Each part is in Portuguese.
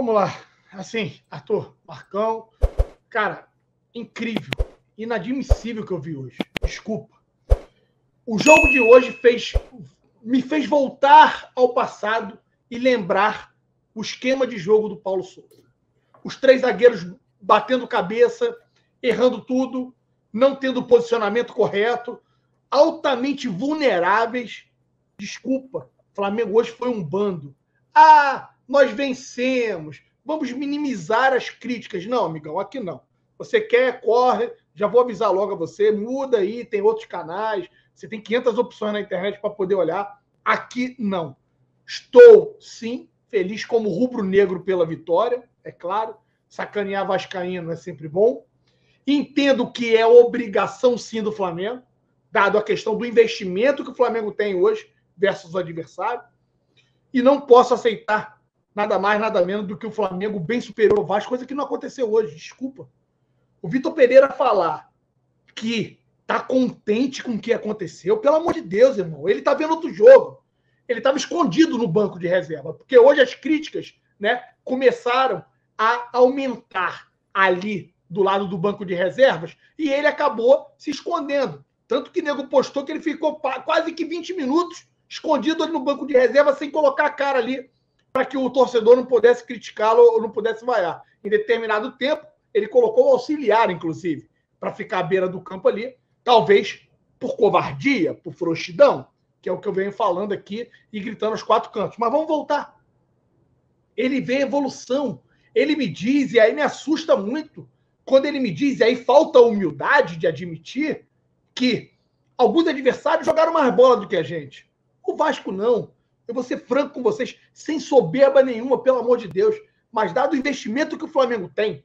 vamos lá. Assim, Arthur, Marcão, cara, incrível, inadmissível o que eu vi hoje. Desculpa. O jogo de hoje me fez voltar ao passado e lembrar o esquema de jogo do Paulo Souza. Os 3 zagueiros batendo cabeça, errando tudo, não tendo o posicionamento correto, altamente vulneráveis. Desculpa, o Flamengo hoje foi um bando. Nós vencemos, vamos minimizar as críticas. Não, amigão, aqui não. Você quer, corre, já vou avisar logo a você, muda aí, tem outros canais, você tem 500 opções na internet para poder olhar. Aqui não. Estou, sim, feliz como rubro-negro pela vitória, é claro. Sacanear vascaíno é sempre bom. Entendo que é obrigação, sim, do Flamengo, dado a questão do investimento que o Flamengo tem hoje versus o adversário. E não posso aceitar nada mais, nada menos do que o Flamengo bem superior ao Vasco, coisa que não aconteceu hoje, desculpa. O Vitor Pereira falar que tá contente com o que aconteceu, pelo amor de Deus, irmão, ele tá vendo outro jogo. Ele estava escondido no banco de reserva, porque hoje as críticas, né, começaram a aumentar ali do lado do banco de reservas e ele acabou se escondendo. Tanto que o nego postou que ele ficou quase que 20 minutos escondido ali no banco de reserva sem colocar a cara ali para que o torcedor não pudesse criticá-lo ou não pudesse vaiar. Em determinado tempo, ele colocou o auxiliar, inclusive, para ficar à beira do campo ali, talvez por covardia, por frouxidão, que é o que eu venho falando aqui e gritando aos 4 cantos. Mas vamos voltar. Ele vê evolução. Ele me diz, e aí me assusta muito, quando ele me diz, e aí falta a humildade de admitir, que alguns adversários jogaram mais bola do que a gente. O Vasco não. Eu vou ser franco com vocês, sem soberba nenhuma, pelo amor de Deus. Mas dado o investimento que o Flamengo tem,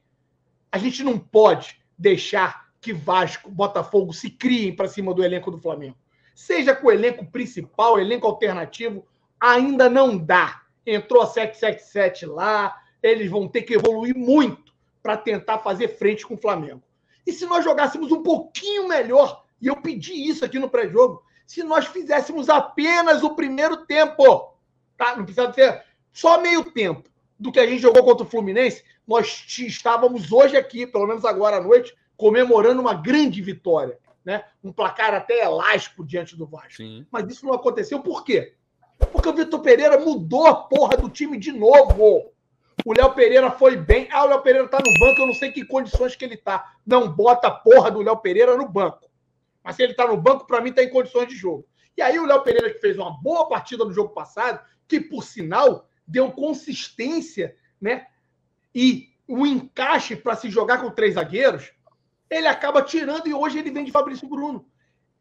a gente não pode deixar que Vasco, Botafogo se criem para cima do elenco do Flamengo. Seja com o elenco principal, elenco alternativo, ainda não dá. Entrou a 777 lá, eles vão ter que evoluir muito para tentar fazer frente com o Flamengo. E se nós jogássemos um pouquinho melhor, e eu pedi isso aqui no pré-jogo, se nós fizéssemos apenas o primeiro tempo, tá? Não precisa ser só meio tempo do que a gente jogou contra o Fluminense, nós estávamos hoje aqui, pelo menos agora à noite, comemorando uma grande vitória, né? Um placar até elástico diante do Vasco. Sim. Mas isso não aconteceu por quê? Porque o Vitor Pereira mudou a porra do time de novo. O Léo Pereira foi bem. O Léo Pereira tá no banco, eu não sei que condições que ele tá. Não bota a porra do Léo Pereira no banco. Mas se ele tá no banco, para mim tá em condições de jogo. E aí o Léo Pereira, que fez uma boa partida no jogo passado, que por sinal deu consistência, né? E o encaixe para se jogar com 3 zagueiros, ele acaba tirando e hoje ele vem de Fabrício Bruno.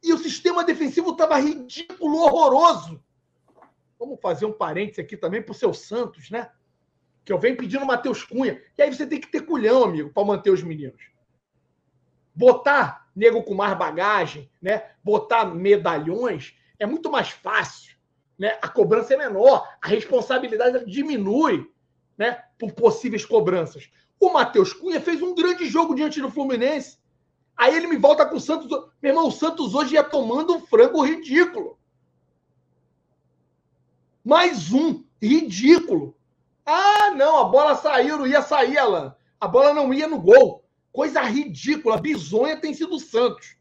E o sistema defensivo estava ridículo, horroroso. Vamos fazer um parênteses aqui também para o seu Santos, né? Que eu venho pedindo o Matheus Cunha. E aí você tem que ter culhão, amigo, para manter os meninos. Botar nego com mais bagagem, né? Botar medalhões é muito mais fácil, né? A cobrança é menor, a responsabilidade diminui, né? Por possíveis cobranças. O Matheus Cunha fez um grande jogo diante do Fluminense. Aí ele me volta com o Santos. Meu irmão, o Santos hoje ia tomando um frango ridículo. Mais um ridículo. Não, a bola saiu, não ia sair, Alan. A bola não ia no gol. Coisa ridícula, bizonha tem sido o Santos.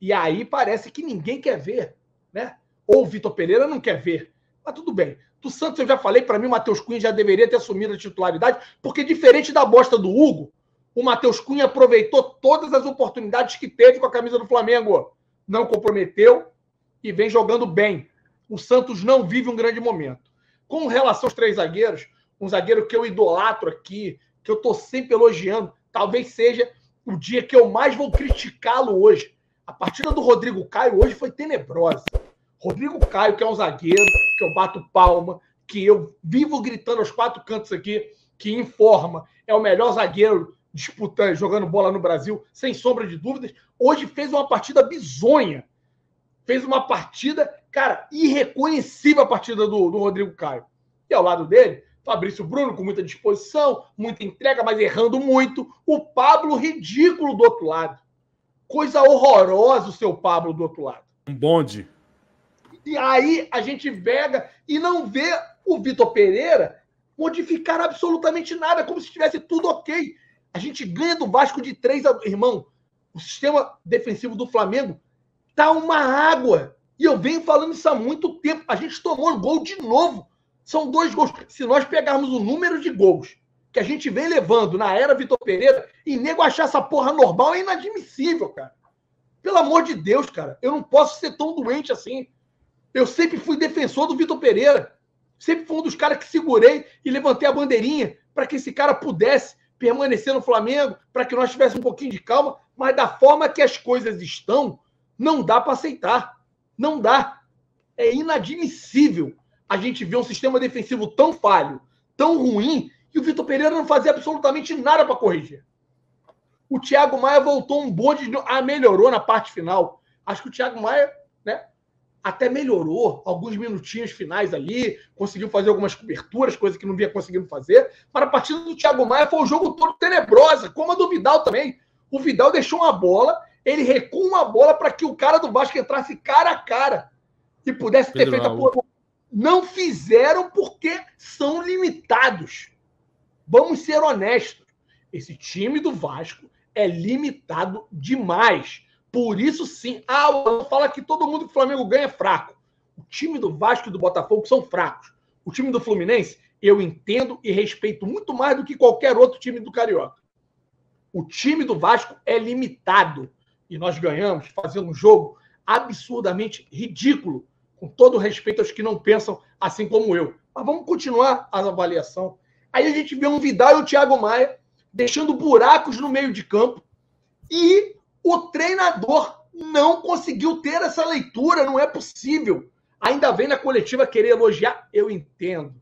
E aí parece que ninguém quer ver, né? Ou o Vitor Pereira não quer ver. Mas tudo bem. Do Santos eu já falei, para mim o Matheus Cunha já deveria ter assumido a titularidade, porque diferente da bosta do Hugo, o Matheus Cunha aproveitou todas as oportunidades que teve com a camisa do Flamengo. Não comprometeu e vem jogando bem. O Santos não vive um grande momento. Com relação aos 3 zagueiros, um zagueiro que eu idolatro aqui, que eu estou sempre elogiando, talvez seja o dia que eu mais vou criticá-lo hoje. A partida do Rodrigo Caio hoje foi tenebrosa. Rodrigo Caio, que é um zagueiro, que eu bato palma, que eu vivo gritando aos 4 cantos aqui, que informa, é o melhor zagueiro disputando, jogando bola no Brasil, sem sombra de dúvidas. Hoje fez uma partida bizonha. Fez uma partida, cara, irreconhecível a partida do Rodrigo Caio. E ao lado dele, Fabrício Bruno com muita disposição, muita entrega, mas errando muito. O Pablo ridículo do outro lado. Coisa horrorosa o seu Pablo do outro lado. Um bonde. E aí a gente pega e não vê o Vitor Pereira Modificaram absolutamente nada, como se tivesse tudo ok. A gente ganha do Vasco de 3 a... Irmão, o sistema defensivo do Flamengo tá uma água. E eu venho falando isso há muito tempo. A gente tomou gol de novo. São 2 gols. Se nós pegarmos o número de gols que a gente vem levando na era Vitor Pereira, e nego achar essa porra normal é inadmissível, cara. Pelo amor de Deus, cara. Eu não posso ser tão doente assim. Eu sempre fui defensor do Vitor Pereira. Sempre fui um dos caras que segurei e levantei a bandeirinha para que esse cara pudesse permanecer no Flamengo, para que nós tivéssemos um pouquinho de calma. Mas da forma que as coisas estão, não dá para aceitar. Não dá. É inadmissível a gente ver um sistema defensivo tão falho, tão ruim, e o Vitor Pereira não fazia absolutamente nada para corrigir. O Thiago Maia voltou um bonde, melhorou na parte final. Acho que o Thiago Maia, né, até melhorou alguns minutinhos finais ali, conseguiu fazer algumas coberturas, coisa que não vinha conseguindo fazer. Mas a partida do Thiago Maia foi o jogo todo tenebrosa, como a do Vidal também. O Vidal deixou uma bola, ele recua uma bola para que o cara do Vasco entrasse cara a cara e pudesse ter feito a porra. Não fizeram porque são limitados. Vamos ser honestos. Esse time do Vasco é limitado demais. Por isso, sim. Fala que todo mundo que o Flamengo ganha é fraco. O time do Vasco e do Botafogo são fracos. O time do Fluminense, eu entendo e respeito muito mais do que qualquer outro time do Carioca. O time do Vasco é limitado. E nós ganhamos fazendo um jogo absurdamente ridículo, com todo o respeito aos que não pensam assim como eu. Mas vamos continuar a avaliação. Aí a gente vê um Vidal e o Thiago Maia deixando buracos no meio de campo e o treinador não conseguiu ter essa leitura, não é possível. Ainda vem na coletiva querer elogiar, eu entendo.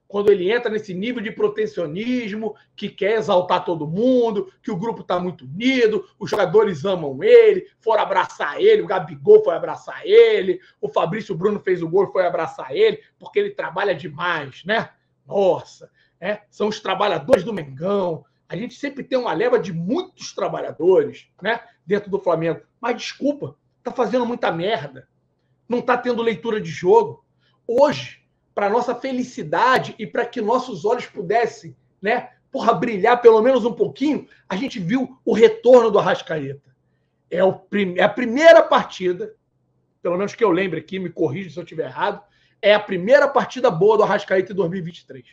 Quando ele entra nesse nível de protecionismo, que quer exaltar todo mundo, que o grupo está muito unido, os jogadores amam ele, foram abraçar ele, o Gabigol foi abraçar ele, o Fabrício Bruno fez o gol, foi abraçar ele, porque ele trabalha demais, né? Nossa, são os trabalhadores do Mengão. A gente sempre tem uma leva de muitos trabalhadores, né, dentro do Flamengo. Mas, desculpa, tá fazendo muita merda. Não tá tendo leitura de jogo. Hoje, para nossa felicidade e para que nossos olhos pudessem, né, brilhar pelo menos um pouquinho, a gente viu o retorno do Arrascaeta. É a primeira partida, pelo menos que eu lembre aqui, me corrija se eu estiver errado, é a primeira partida boa do Arrascaeta em 2023.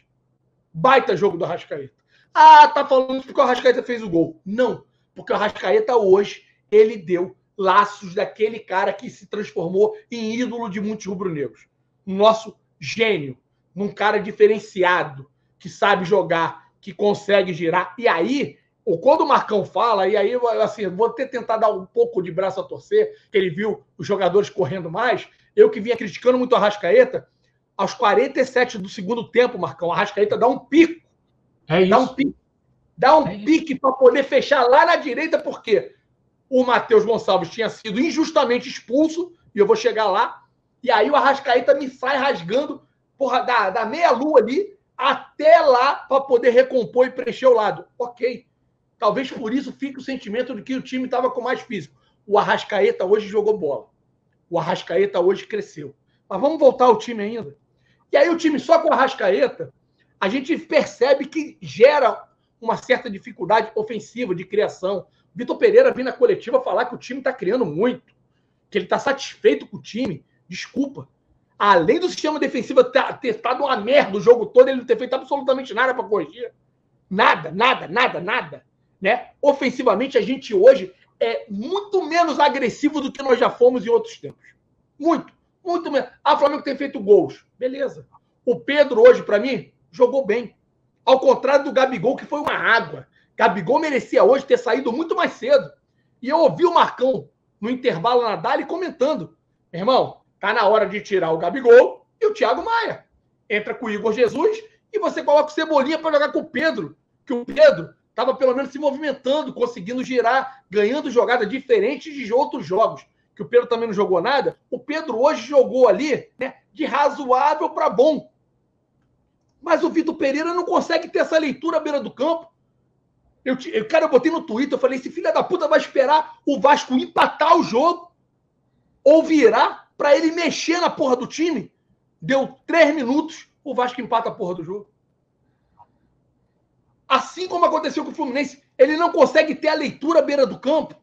Baita jogo do Arrascaeta. Tá falando porque o Arrascaeta fez o gol. Não, porque o Arrascaeta hoje, ele deu laços daquele cara que se transformou em ídolo de muitos rubro-negros. Nosso gênio, num cara diferenciado, que sabe jogar, que consegue girar. E aí, quando o Marcão fala, e aí, assim, vou até tentar dar um pouco de braço a torcer, que ele viu os jogadores correndo mais, eu que vinha criticando muito o Arrascaeta, aos 47 do segundo tempo, Marcão, o Arrascaeta dá um pico. Dá um pique para poder fechar lá na direita, porque o Matheus Gonçalves tinha sido injustamente expulso, e eu vou chegar lá, e aí o Arrascaeta me sai rasgando da meia-lua ali até lá para poder recompor e preencher o lado. Ok. Talvez por isso fique o sentimento de que o time estava com mais físico. O Arrascaeta hoje jogou bola. O Arrascaeta hoje cresceu. Mas vamos voltar ao time ainda. E aí o time só com o Arrascaeta, a gente percebe que gera uma certa dificuldade ofensiva de criação. Vitor Pereira vem na coletiva falar que o time está criando muito, que ele está satisfeito com o time. Desculpa. Além do sistema defensivo ter estado uma merda o jogo todo, ele não ter feito absolutamente nada para corrigir. Nada. Né? Ofensivamente, a gente hoje é muito menos agressivo do que nós já fomos em outros tempos. Muito menos. O Flamengo tem feito gols. Beleza. O Pedro hoje, para mim, jogou bem. Ao contrário do Gabigol, que foi uma água. Gabigol merecia hoje ter saído muito mais cedo. E eu ouvi o Marcão, no intervalo na Dali, comentando. Meu irmão, tá na hora de tirar o Gabigol e o Thiago Maia. Entra com o Igor Jesus e você coloca o Cebolinha para jogar com o Pedro. Que o Pedro estava pelo menos se movimentando, conseguindo girar, ganhando jogadas diferentes de outros jogos. Que o Pedro também não jogou nada. O Pedro hoje jogou ali, né, de razoável para bom. Mas o Vitor Pereira não consegue ter essa leitura à beira do campo. Eu botei no Twitter, eu falei, esse filho da puta vai esperar o Vasco empatar o jogo ou virar para ele mexer na porra do time. Deu 3 minutos, o Vasco empata a porra do jogo. Assim como aconteceu com o Fluminense, ele não consegue ter a leitura à beira do campo.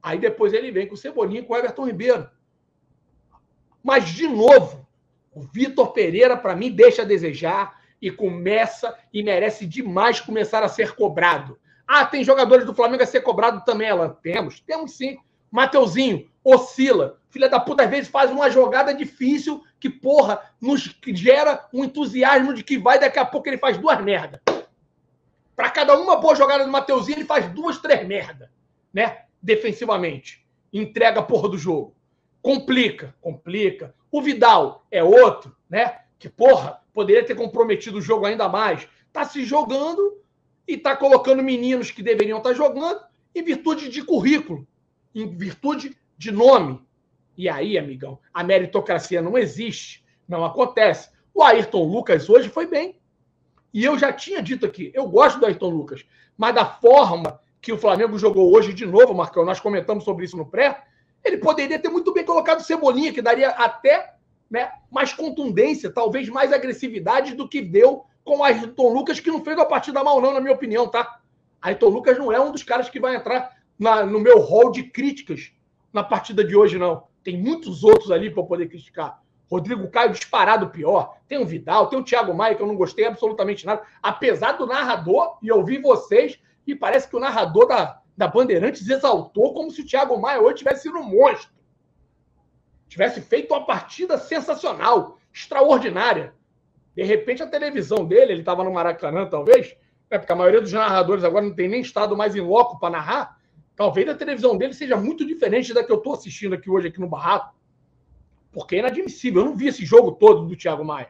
Aí depois ele vem com o Cebolinha e com o Everton Ribeiro. Mas, de novo, o Vitor Pereira, para mim, deixa a desejar e começa e merece demais começar a ser cobrado. Ah, tem jogadores do Flamengo a ser cobrado também, Alan? Temos sim. Mateuzinho, oscila. Filha da puta, às vezes faz uma jogada difícil que, porra, nos gera um entusiasmo de que vai, daqui a pouco ele faz 2 merda. Para cada uma boa jogada do Mateuzinho, ele faz 2, 3 merda, né? Defensivamente. Entrega a porra do jogo. Complica. O Vidal é outro, né? Que, porra, poderia ter comprometido o jogo ainda mais. Tá se jogando e tá colocando meninos que deveriam estar jogando em virtude de currículo, em virtude de nome. E aí, amigão, a meritocracia não existe, não acontece. O Ayrton Lucas hoje foi bem. E eu já tinha dito aqui, eu gosto do Ayrton Lucas, mas da forma que o Flamengo jogou hoje de novo, Marcão, nós comentamos sobre isso no pré, ele poderia ter muito bem colocado Cebolinha, que daria até, né, mais contundência, talvez mais agressividade do que deu com o Ayrton Lucas, que não fez uma partida mal não, na minha opinião, tá? Ayrton Lucas não é um dos caras que vai entrar no meu hall de críticas na partida de hoje, não. Tem muitos outros ali para eu poder criticar. Rodrigo Caio disparado pior. Tem o Vidal, tem o Thiago Maia, que eu não gostei absolutamente nada. Apesar do narrador, e eu vi vocês, e parece que o narrador da Bandeirantes exaltou como se o Thiago Maia hoje tivesse sido um monstro. Tivesse feito uma partida sensacional, extraordinária. De repente, a televisão dele, ele estava no Maracanã, talvez, né, porque a maioria dos narradores agora não tem nem estado mais em loco para narrar. Talvez a televisão dele seja muito diferente da que eu estou assistindo aqui hoje, aqui no Barraco. Porque é inadmissível. Eu não vi esse jogo todo do Thiago Maia.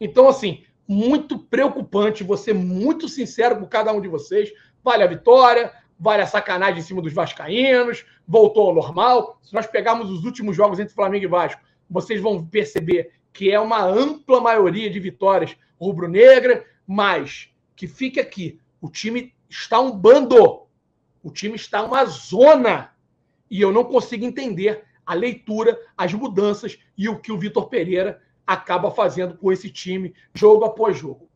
Então, assim, muito preocupante. Vou ser muito sincero com cada um de vocês. Vale a vitória, vale a sacanagem em cima dos vascaínos, voltou ao normal. Se nós pegarmos os últimos jogos entre Flamengo e Vasco, vocês vão perceber que é uma ampla maioria de vitórias rubro-negra, mas que fique aqui. O time está um bando. O time está uma zona. E eu não consigo entender a leitura, as mudanças e o que o Vitor Pereira acaba fazendo com esse time, jogo após jogo.